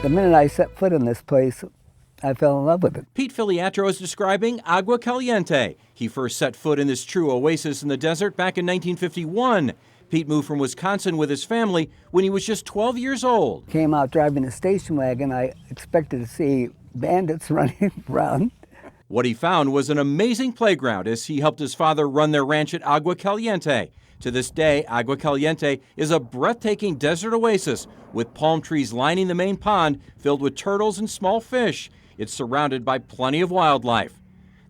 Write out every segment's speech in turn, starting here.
The minute I set foot in this place, I fell in love with it. Pete Filiatro is describing Agua Caliente. He first set foot in this true oasis in the desert back in 1951. Pete moved from Wisconsin with his family when he was just 12 years old. Came out driving a station wagon. I expected to see bandits running around. What he found was an amazing playground as he helped his father run their ranch at Agua Caliente. To this day, Agua Caliente is a breathtaking desert oasis with palm trees lining the main pond filled with turtles and small fish. It's surrounded by plenty of wildlife.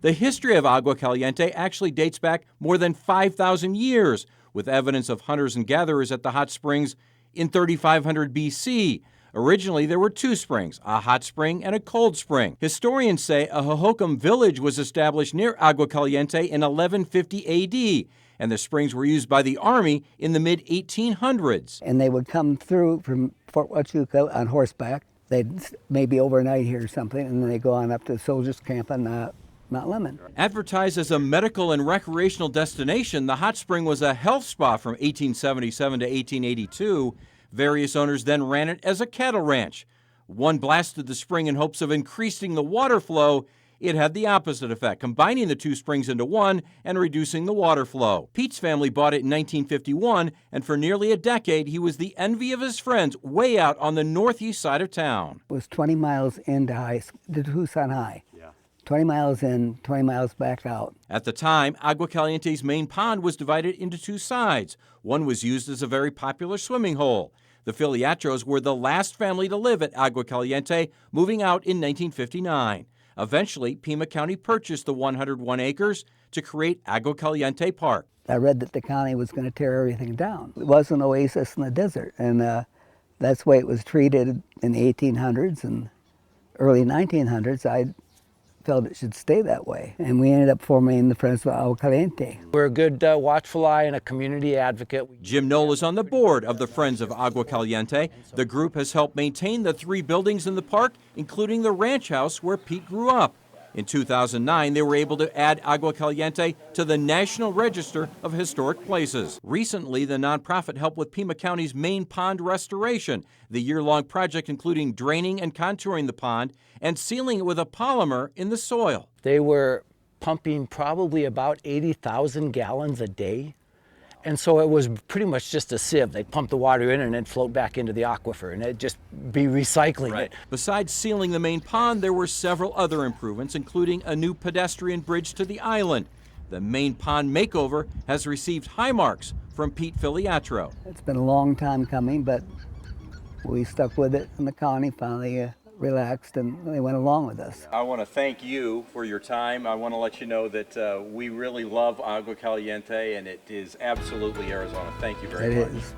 The history of Agua Caliente actually dates back more than 5,000 years, with evidence of hunters and gatherers at the hot springs in 3500 BC. Originally, there were two springs, a hot spring and a cold spring. Historians say a Hohokam village was established near Agua Caliente in 1150 AD, and the springs were used by the Army in the mid-1800s. And they would come through from Fort Huachuca on horseback. They'd maybe overnight here or something, and then they go on up to the soldiers' camp on Mount Lemmon. Advertised as a medical and recreational destination, the hot spring was a health spa from 1877 to 1882. Various owners then ran it as a cattle ranch. One blasted the spring in hopes of increasing the water flow. It had the opposite effect, combining the two springs into one and reducing the water flow. Pete's family bought it in 1951, and for nearly a decade, he was the envy of his friends way out on the northeast side of town. It was 20 miles into Tucson High. 20 miles in, 20 miles back out. At the time, Agua Caliente's main pond was divided into two sides. One was used as a very popular swimming hole. The Filiatros were the last family to live at Agua Caliente, moving out in 1959. Eventually, Pima County purchased the 101 acres to create Agua Caliente Park. I read that the county was going to tear everything down. It was an oasis in the desert, and that's the way it was treated in the 1800s and early 1900s. I felt it should stay that way, and we ended up forming the Friends of Agua Caliente. We're a good watchful eye and a community advocate. Jim Knoll is on the board of the Friends of Agua Caliente. The group has helped maintain the three buildings in the park, including the ranch house where Pete grew up. In 2009, they were able to add Agua Caliente to the National Register of Historic Places. Recently, the nonprofit helped with Pima County's main pond restoration, the year-long project including draining and contouring the pond and sealing it with a polymer in the soil. They were pumping probably about 80,000 gallons a day. And so it was pretty much just a sieve. They'd pump the water in and it'd float back into the aquifer, and it'd just be recycling it. Besides sealing the main pond, there were several other improvements, including a new pedestrian bridge to the island. The main pond makeover has received high marks from Pete Filiatro. It's been a long time coming, but we stuck with it, and the county finally relaxed and they went along with us. I want to thank you for your time. I want to let you know that we really love Agua Caliente, and it is absolutely Arizona. Thank you very much. It is.